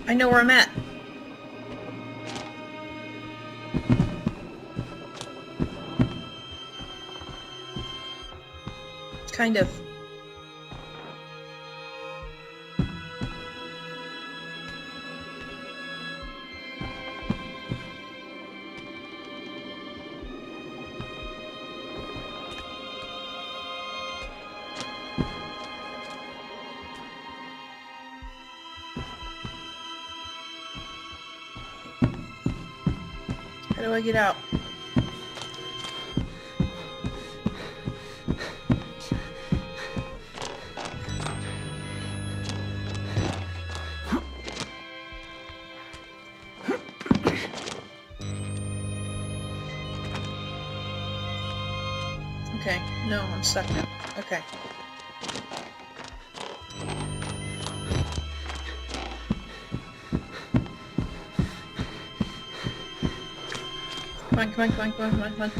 I know where I'm at. Kind of. How do I get out? Okay, no, I'm stuck now. Okay. Come on, come on, come on, come on, come on, come on.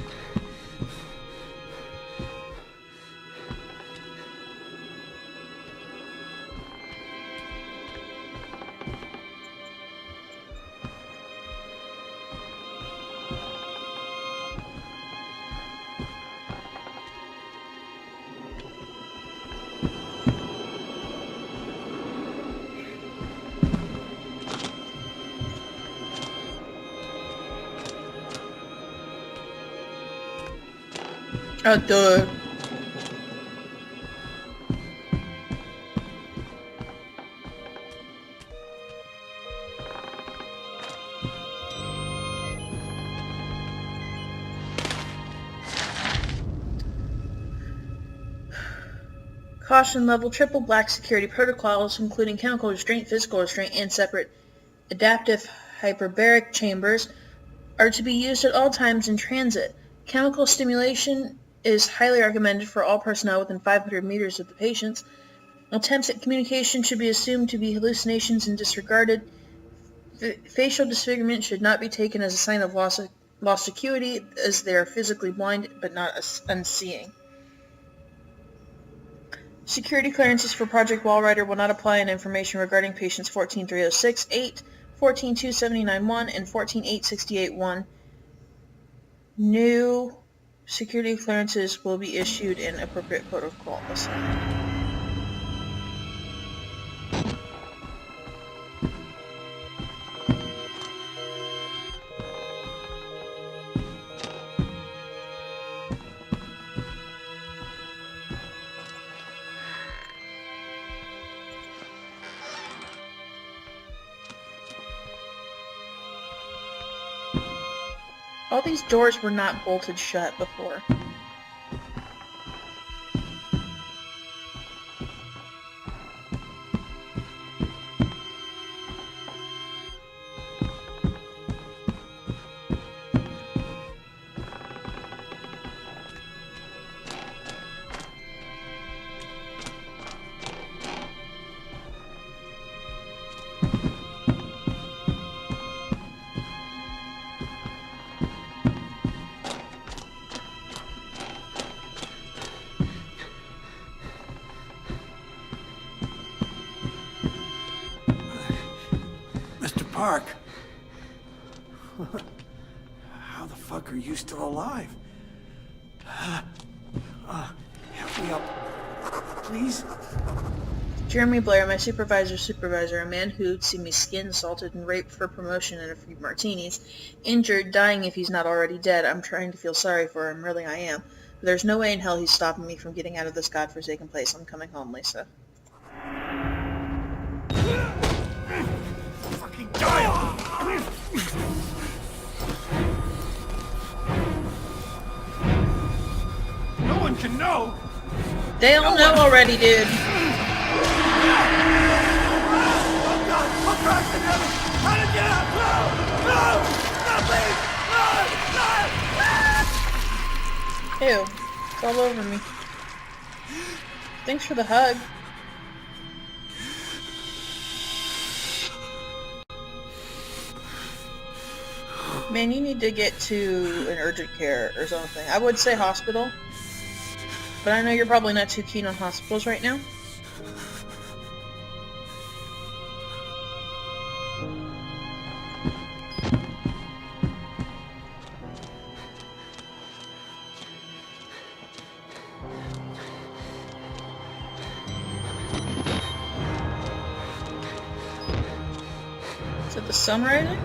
Oh, duh. Caution level triple black security protocols, including chemical restraint, physical restraint, and separate adaptive hyperbaric chambers, are to be used at all times in transit. Chemical stimulation is highly recommended for all personnel within 500 meters of the patients. Attempts at communication should be assumed to be hallucinations and disregarded. Facial disfigurement should not be taken as a sign of lost acuity, as they are physically blind but not unseeing. Security clearances for Project Wallrider will not apply, and information regarding patients 143068, 142791, and 148681. New security clearances will be issued in appropriate protocol assigned. All these doors were not bolted shut before. Park. How the fuck are you still alive? Help me up, please. Jeremy Blair, my supervisor, a man who'd see me skinned, assaulted, and raped for promotion and a few martinis, injured, dying if he's not already dead. I'm trying to feel sorry for him, really I am. But there's no way in hell he's stopping me from getting out of this godforsaken place. I'm coming home, Lisa. Fucking die! No one can know! They all know already, dude. Oh God! Oh Christ in heaven! How to get out? No! No, please! No! No! Ew. It's all over me. Thanks for the hug. Man, you need to get to an urgent care or something. I would say hospital, but I know you're probably not too keen on hospitals right now. Is it the sun rising?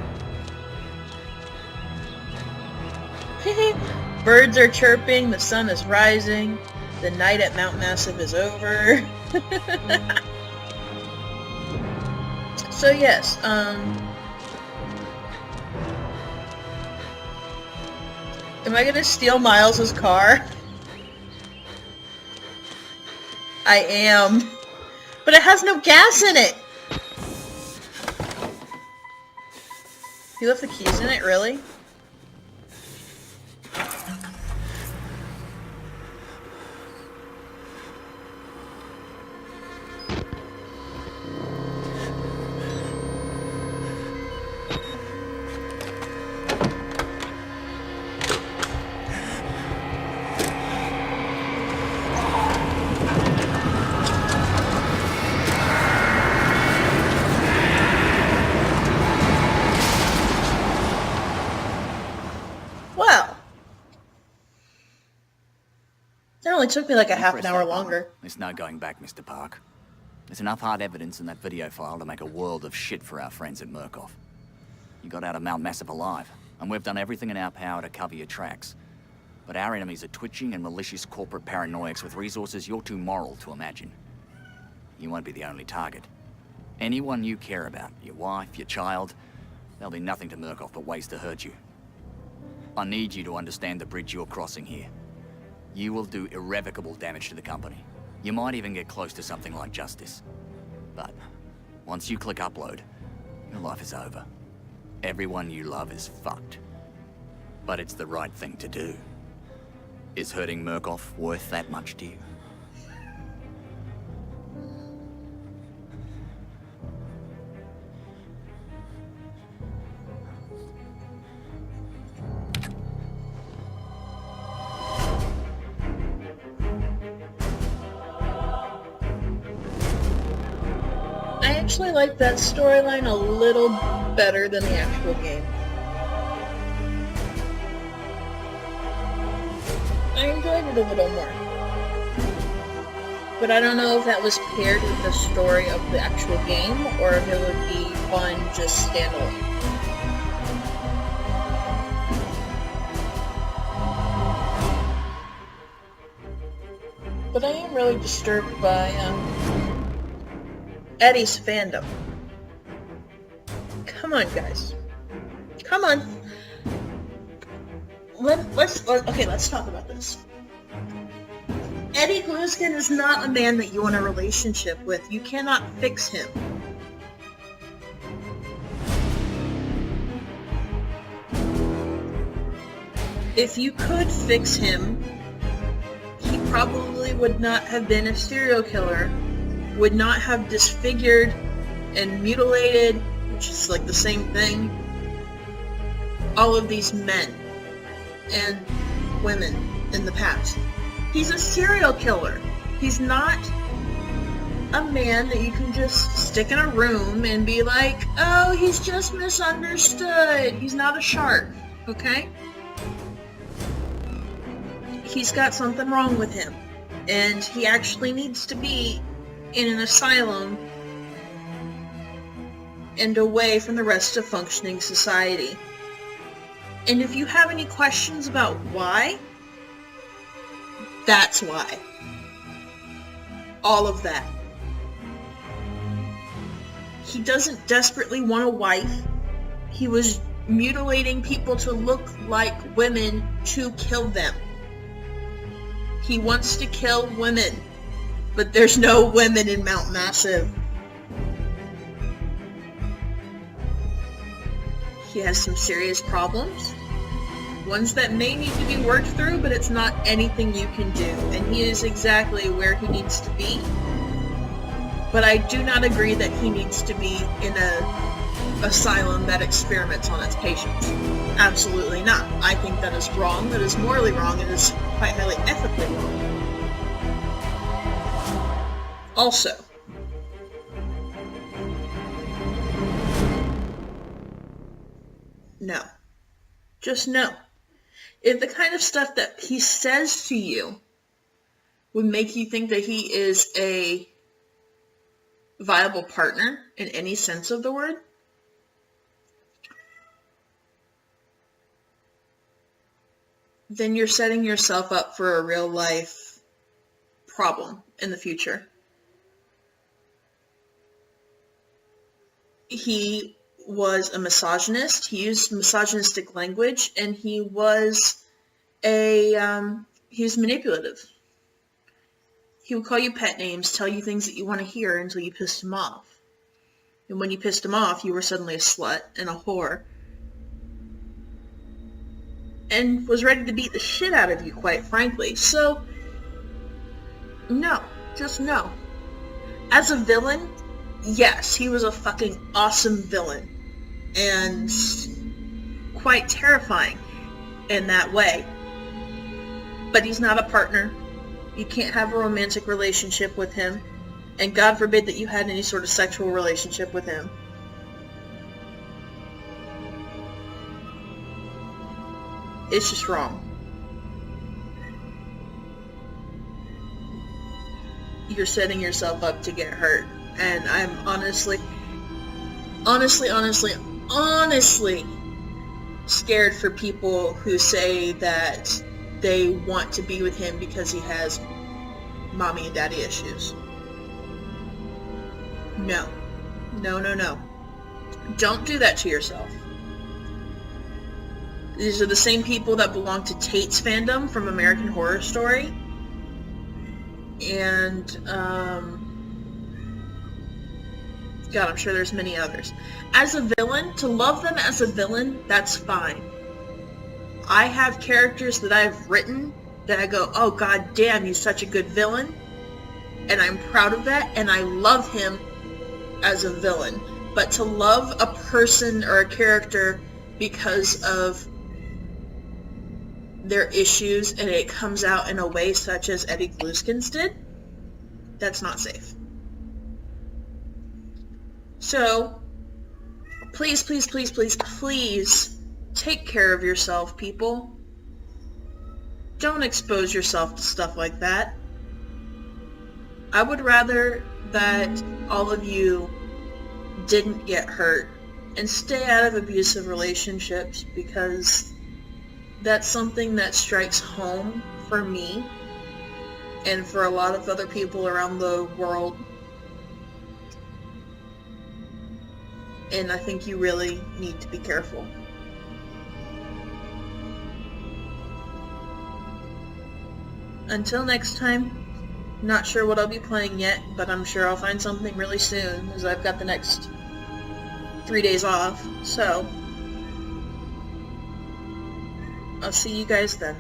Birds are chirping, the sun is rising, the night at Mount Massive is over. So yes, am I gonna steal Miles' car? I am. But it has no gas in it! You left the keys in it, really? Well, it only took me like a half an hour longer. There's no going back, Mr. Park. There's enough hard evidence in that video file to make a world of shit for our friends at Murkoff. You got out of Mount Massive alive, and we've done everything in our power to cover your tracks. But our enemies are twitching and malicious corporate paranoics with resources you're too moral to imagine. You won't be the only target. Anyone you care about, your wife, your child, there'll be nothing to Murkoff but ways to hurt you. I need you to understand the bridge you're crossing here. You will do irrevocable damage to the company. You might even get close to something like justice. But once you click upload, your life is over. Everyone you love is fucked. But it's the right thing to do. Is hurting Murkoff worth that much to you? I actually like that storyline a little better than the actual game. I enjoyed it a little more. But I don't know if that was paired with the story of the actual game, or if it would be fun just standalone. But I am really disturbed by, Eddie's fandom. Come on, guys. Come on. Let's talk about this. Eddie Gluskin is not a man that you want a relationship with. You cannot fix him. If you could fix him, he probably would not have been a serial killer, would not have disfigured and mutilated, which is like the same thing, all of these men and women in the past. He's a serial killer. He's not a man that you can just stick in a room and be like, oh, he's just misunderstood. He's not a shark, okay? He's got something wrong with him, and he actually needs to be in an asylum and away from the rest of functioning society. And if you have any questions about why, that's why. All of that. He doesn't desperately want a wife. He was mutilating people to look like women to kill them. He wants to kill women, but there's no women in Mount Massive. He has some serious problems. Ones that may need to be worked through, but it's not anything you can do. And he is exactly where he needs to be. But I do not agree that he needs to be in an asylum that experiments on its patients. Absolutely not. I think that is wrong, that is morally wrong, and is quite highly ethically wrong. Also, no. Just no. If the kind of stuff that he says to you would make you think that he is a viable partner in any sense of the word, then you're setting yourself up for a real life problem in the future. He was a misogynist. He used misogynistic language, and he was manipulative. He would call you pet names, tell you things that you want to hear until you pissed him off. And when you pissed him off, you were suddenly a slut and a whore. And was ready to beat the shit out of you, quite frankly. So, no. Just no. As a villain, yes, he was a fucking awesome villain. And quite terrifying in that way. But he's not a partner. You can't have a romantic relationship with him. And God forbid that you had any sort of sexual relationship with him. It's just wrong. You're setting yourself up to get hurt. And I'm honestly scared for people who say that they want to be with him because he has mommy and daddy issues. No. No. Don't do that to yourself. These are the same people that belong to Tate's fandom from American Horror Story. And, God, I'm sure there's many others. As a villain, to love them as a villain, that's fine. I have characters that I've written that I go, oh, god damn, he's such a good villain. And I'm proud of that, and I love him as a villain. But to love a person or a character because of their issues and it comes out in a way such as Eddie Gluskin's did, that's not safe. So, please take care of yourself, people. Don't expose yourself to stuff like that. I would rather that all of you didn't get hurt and stay out of abusive relationships, because that's something that strikes home for me and for a lot of other people around the world. And I think you really need to be careful. Until next time, not sure what I'll be playing yet, but I'm sure I'll find something really soon, as I've got the next 3 days off. So, I'll see you guys then.